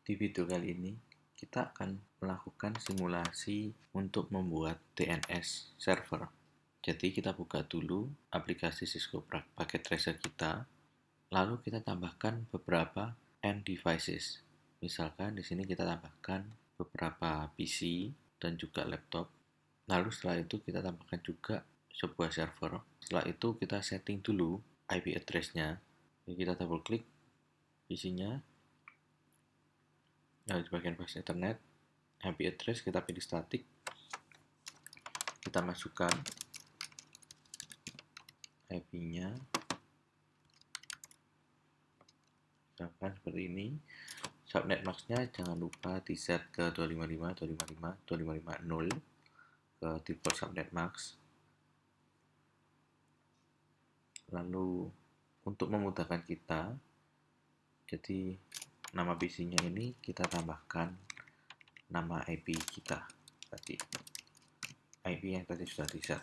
Di video kali ini, kita akan melakukan simulasi untuk membuat DNS server. Jadi kita buka dulu aplikasi Cisco Packet Tracer kita, lalu kita tambahkan beberapa end devices. Misalkan di sini kita tambahkan beberapa PC dan juga laptop. Lalu setelah itu kita tambahkan juga sebuah server. Setelah itu kita setting dulu IP address-nya. Jadi kita double klik PC-nya. Nah, di bagian bus Ethernet, IP address kita pilih static, kita masukkan IP-nya, misalkan seperti ini. Subnet max-nya jangan lupa di set ke 255, 255, 255.0 ke default subnet max. Lalu untuk memudahkan kita, jadi nama PC-nya ini kita tambahkan nama IP kita tadi, IP yang tadi sudah di set.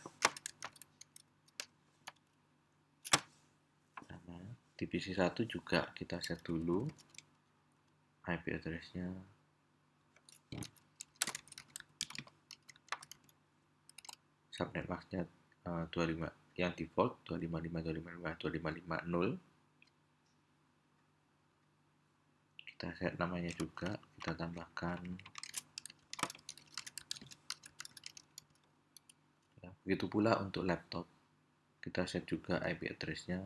Di PC 1 juga kita set dulu IP address-nya. Subnet max-nya 25, yang default 255.255.255.0. Kita set namanya juga, kita tambahkan. Ya, begitu pula untuk laptop, kita set juga IP address-nya.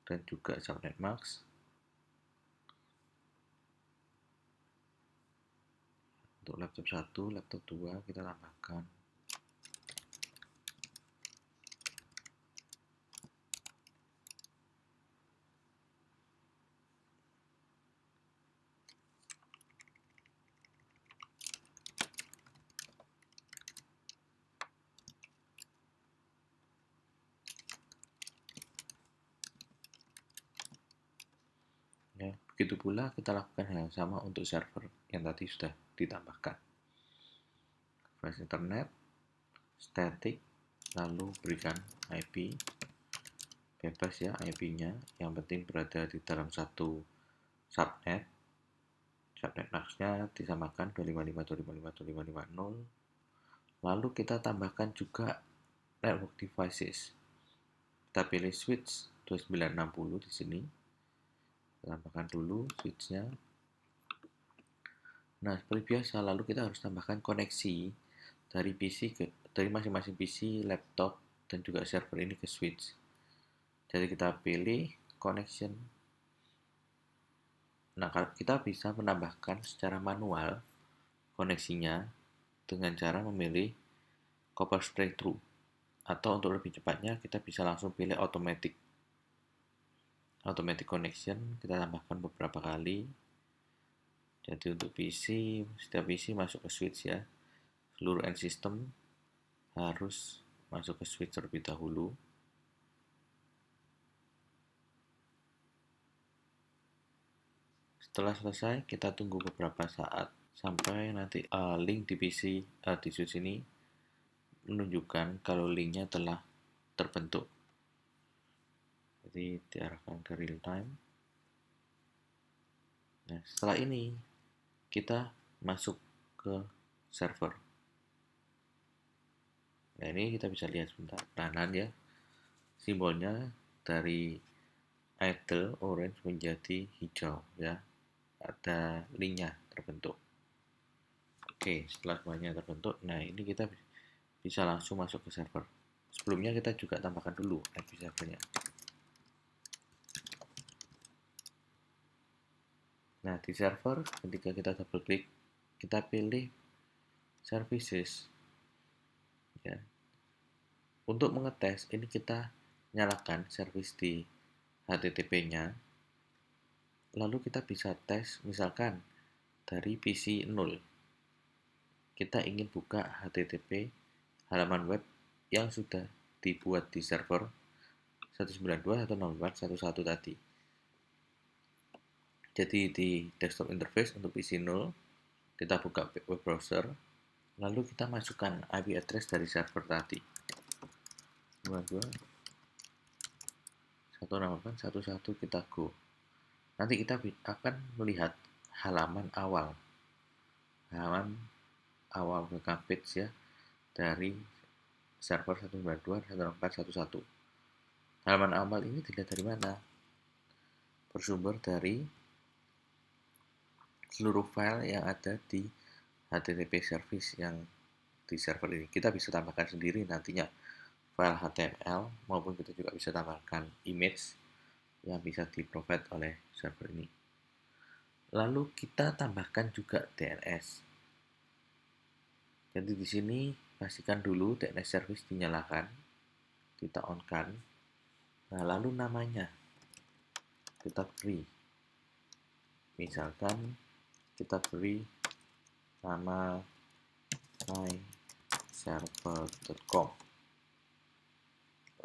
Dan juga subnet max. Untuk laptop 1, laptop 2 kita tambahkan. Ya, begitu pula kita lakukan hal yang sama untuk server yang tadi sudah ditambahkan. Flash Internet, static, lalu berikan IP, bebas ya IP-nya, yang penting berada di dalam satu subnet. Subnet max-nya disamakan 255.255.255.0. Lalu kita tambahkan juga network devices. Kita pilih switch 2960 di sini. Tambahkan dulu switch-nya. Nah, seperti biasa, lalu kita harus tambahkan koneksi dari masing-masing PC, laptop, dan juga server ini ke switch. Jadi kita pilih connection. Nah, kita bisa menambahkan secara manual koneksinya dengan cara memilih copper straight through. Atau untuk lebih cepatnya, kita bisa langsung pilih automatic connection. Kita tambahkan beberapa kali. Jadi untuk PC, setiap PC masuk ke switch ya. Seluruh end system harus masuk ke switch terlebih dahulu. Setelah selesai, kita tunggu beberapa saat sampai nanti link di PC di switch ini menunjukkan kalau linknya telah terbentuk. Jadi diarahkan ke real time. Nah, setelah ini kita masuk ke server. Nah, ini kita bisa lihat sebentar kanan ya, simbolnya dari idle orange menjadi hijau ya, ada linknya terbentuk. Oke, setelah semuanya terbentuk, nah ini kita bisa langsung masuk ke server. Sebelumnya kita juga tambahkan dulu IP servernya. Nah, di server ketika kita double klik, kita pilih services ya. Untuk mengetes ini kita nyalakan service di HTTP-nya. Lalu kita bisa tes misalkan dari PC 0. Kita ingin buka HTTP halaman web yang sudah dibuat di server 192.168.1.1 tadi. Jadi di desktop interface untuk PC 0, kita buka web browser, lalu kita masukkan IP address dari server tadi. 22 168.1.1 kita go. Nanti kita akan melihat halaman awal welcome page ya dari server 192.168.1.1. Halaman awal ini dilihat dari mana? Bersumber dari seluruh file yang ada di HTTP service yang di server ini. Kita bisa tambahkan sendiri nantinya file HTML, maupun kita juga bisa tambahkan image yang bisa di-provide oleh server ini. Lalu kita tambahkan juga DNS. Jadi di sini pastikan dulu DNS service dinyalakan, kita on-kan. Nah, lalu namanya kita beri. Misalkan kita beri nama myserver.com.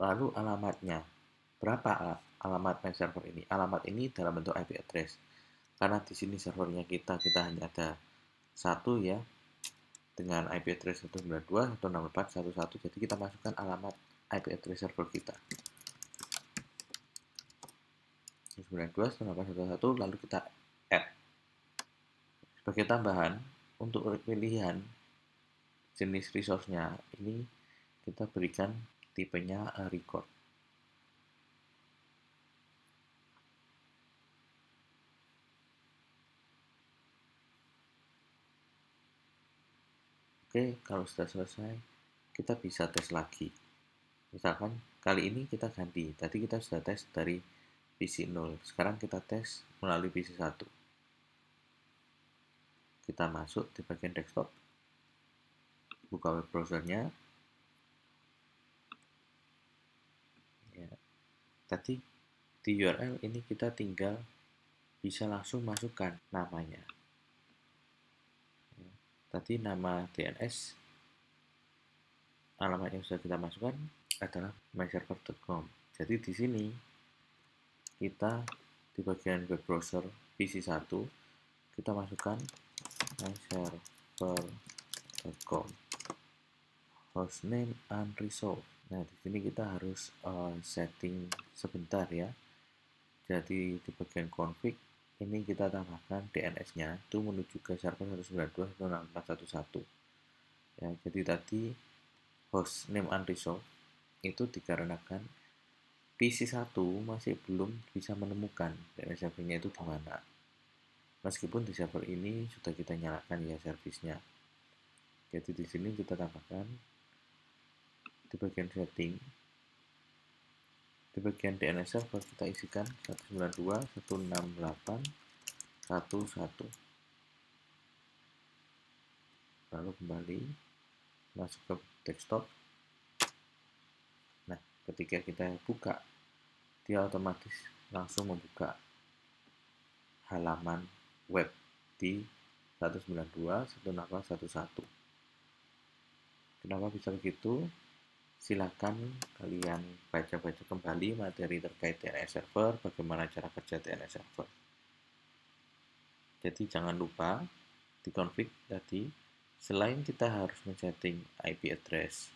Lalu alamatnya. Berapa alamat myserver ini? Alamat ini dalam bentuk IP address. Karena di sini servernya kita hanya ada satu ya, dengan IP address 192.168.1.1. Jadi kita masukkan alamat IP address server kita 192.168.1.1, lalu kita add. Sebagai tambahan, untuk pilihan jenis resource-nya ini kita berikan tipenya record. Oke, kalau sudah selesai, kita bisa tes lagi. Misalkan kali ini kita ganti. Tadi kita sudah tes dari PC 0. Sekarang kita tes melalui PC 1. Kita masuk di bagian desktop. Buka web browsernya. Ya. Tadi di URL ini kita tinggal bisa langsung masukkan namanya. Ya. Tadi nama DNS, alamat yang sudah kita masukkan adalah myserver.com. Jadi di sini kita di bagian web browser PC1 kita masukkan myserver.com, hostname unresolved. Nah, di sini kita harus setting sebentar ya. Jadi di bagian config ini kita tambahkan DNS-nya itu menuju ke server 192.168.1.1. Ya, jadi tadi hostname unresolved itu dikarenakan PC1 masih belum bisa menemukan DNS servernya itu di mana. Meskipun di server ini sudah kita nyalakan ya servisnya. Jadi di sini kita tambahkan di bagian setting, di bagian DNS server kita isikan 192.168.1.1. Lalu kembali masuk ke desktop. Nah, ketika kita buka, dia otomatis langsung membuka halaman web di 192.168.1.1. Kenapa bisa begitu? Silakan kalian baca-baca kembali materi terkait DNS server, bagaimana cara kerja DNS server. Jadi jangan lupa di config tadi, selain kita harus men-setting IP address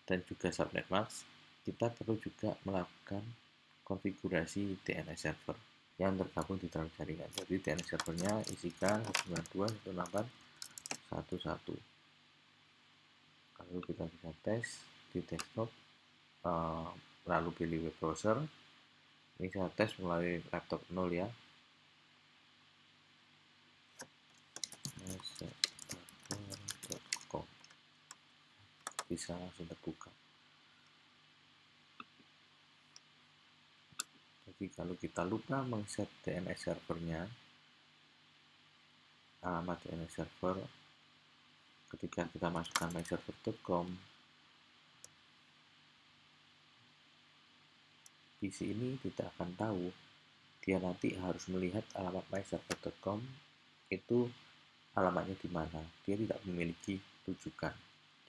dan juga subnet mask, kita perlu juga melakukan konfigurasi DNS server yang tergabung di dalam jaringan. Jadi DNS servernya isikan 192.168.1.1. Lalu kita bisa tes di desktop, lalu pilih web browser. Ini saya tes melalui laptop 0 ya. myserver.com, bisa langsung terbuka. Jadi kalau kita lupa mengset DNS servernya, alamat DNS server, ketika kita masukkan myserver.com, PC ini tidak akan tahu. Dia nanti harus melihat alamat myserver.com itu alamatnya di mana. Dia tidak memiliki rujukan.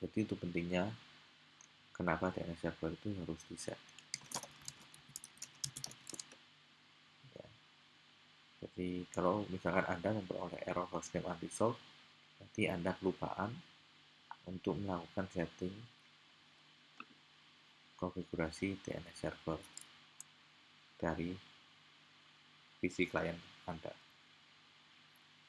Jadi itu pentingnya kenapa DNS server itu harus di-set. Ya. Jadi kalau misalkan Anda memperoleh error hostname unresolved, nanti Anda kelupaan untuk melakukan setting konfigurasi DNS server. dari PC klien Anda.